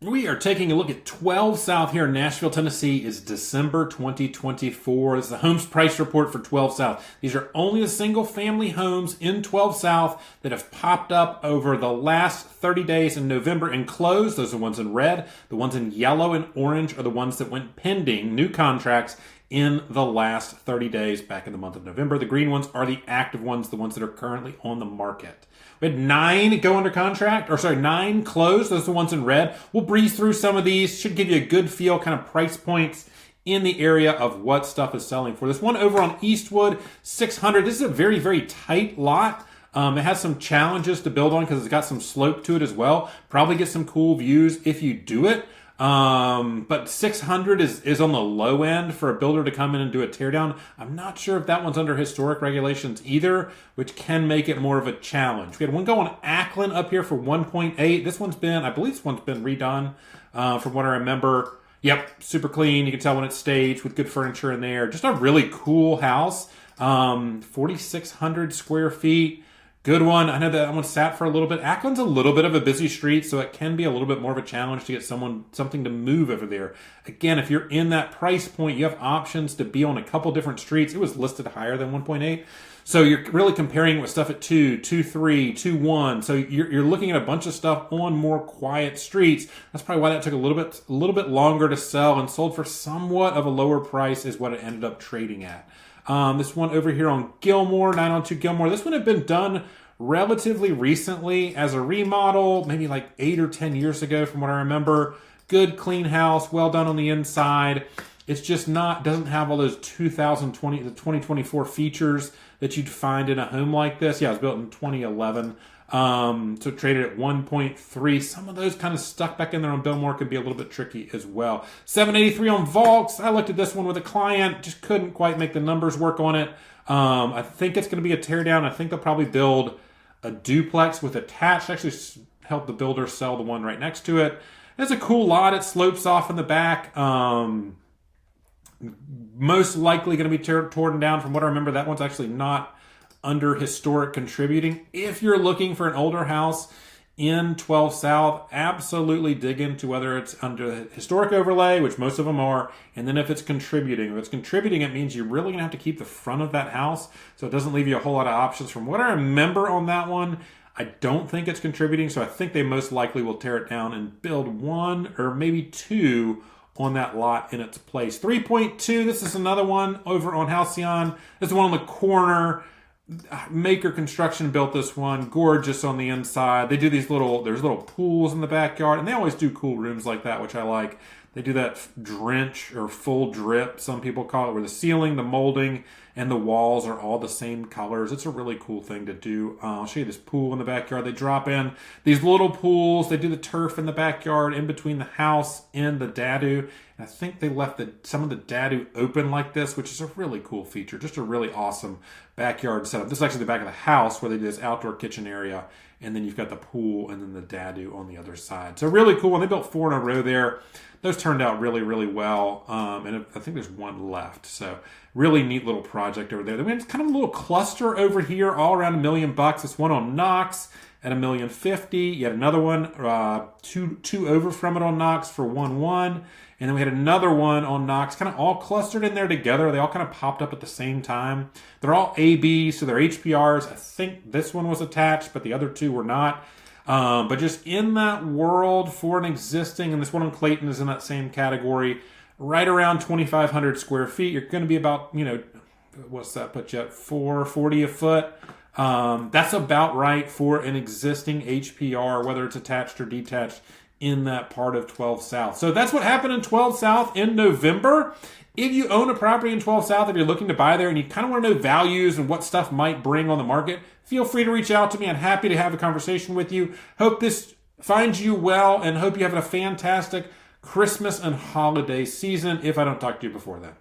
We are taking a look at 12 South here in Nashville, Tennessee. It's December 2024. This is the homes price report for 12 South. These are only the single family homes in 12 South that have popped up over the last 30 days in November and closed. Those are the ones in red. The ones in yellow and orange are the ones that went pending new contracts in the last 30 days back in the month of November. The green ones are the active ones, the ones that are currently on the market. We had 9 go under contract, 9 closed. Those are the ones in red. We'll breeze through some of these. Should give you a good feel, kind of price points in the area of what stuff is selling for. This one over on Eastwood, 600. This is a very, very tight lot. It has some challenges to build on because it's got some slope to it as well. Probably get some cool views if you do it. But 600 is on the low end for a builder to come in and do a teardown. I'm not sure if that one's under historic regulations either, which can make it more of a challenge. We had one go on Ackland up here for 1.8. I believe this one's been redone, from what I remember. Yep, super clean. You can tell when it's staged with good furniture in there. Just a really cool house. 4,600 square feet. Good one. I know that one sat for a little bit. Ackland's a little bit of a busy street, so it can be a little bit more of a challenge to get something to move over there. Again, if you're in that price point, you have options to be on a couple different streets. It was listed higher than 1.8. So you're really comparing with stuff at 2, 2.3, 2.1. So you're looking at a bunch of stuff on more quiet streets. That's probably why that took a little bit longer to sell and sold for somewhat of a lower price is what it ended up trading at. This one over here on Gilmore, 902 Gilmore. This one had been done relatively recently as a remodel, maybe like 8 or 10 years ago from what I remember. Good, clean house, well done on the inside. It's just doesn't have all those 2024 features that you'd find in a home like this. Yeah, it was built in 2011. So traded at 1.3. Some of those kind of stuck back in there on Biltmore could be a little bit tricky as well. 783 on Volks. I looked at this one with a client, just couldn't quite make the numbers work on it. I think it's going to be a teardown. I think they'll probably build a duplex with attached. Actually, help the builder sell the one right next to it. It's a cool lot. It slopes off in the back. Most likely going to be torn down. From what I remember, that one's actually not under historic contributing. If you're looking for an older house in 12 South, absolutely dig into whether it's under the historic overlay, which most of them are, and then if it's contributing. If it's contributing, it means you're really going to have to keep the front of that house, so it doesn't leave you a whole lot of options. From what I remember on that one, I don't think it's contributing, so I think they most likely will tear it down and build 1 or maybe 2 on that lot in its place. 3.2, this is another one over on Halcyon. This is one on the corner. Maker Construction built this one. Gorgeous on the inside. They do there's little pools in the backyard, and they always do cool rooms like that, which I like. They do that drench or full drip, some people call it, where the ceiling, the molding, and the walls are all the same colors. It's a really cool thing to do. I'll show you this pool in the backyard. They drop in these little pools. They do the turf in the backyard in between the house and the dadu. And I think they left some of the dadu open like this, which is a really cool feature. Just a really awesome backyard setup. This is actually the back of the house where they do this outdoor kitchen area. And then you've got the pool and then the dadu on the other side. So really cool. And they built 4 in a row there. Those turned out really, really well. And I think there's one left. So really neat little project over there. Then we had kind of a little cluster over here, all around $1 million. This one on Knox at $1,050,000. You had another one, two over from it on Knox for 1.1. And then we had another one on Knox, kind of all clustered in there together. They all kind of popped up at the same time. They're all AB, so they're HPRs. I think this one was attached, but the other 2 were not. But just in that world for an existing, and this one on Clayton is in that same category, right around 2,500 square feet. You're going to be about, what's that put you at, $440 a foot. That's about right for an existing HPR, whether it's attached or detached in that part of 12 South. So that's what happened in 12 South in November. If you own a property in 12 South, if you're looking to buy there and you kind of want to know values and what stuff might bring on the market, feel free to reach out to me. I'm happy to have a conversation with you. Hope this finds you well and hope you have a fantastic Christmas and holiday season if I don't talk to you before then.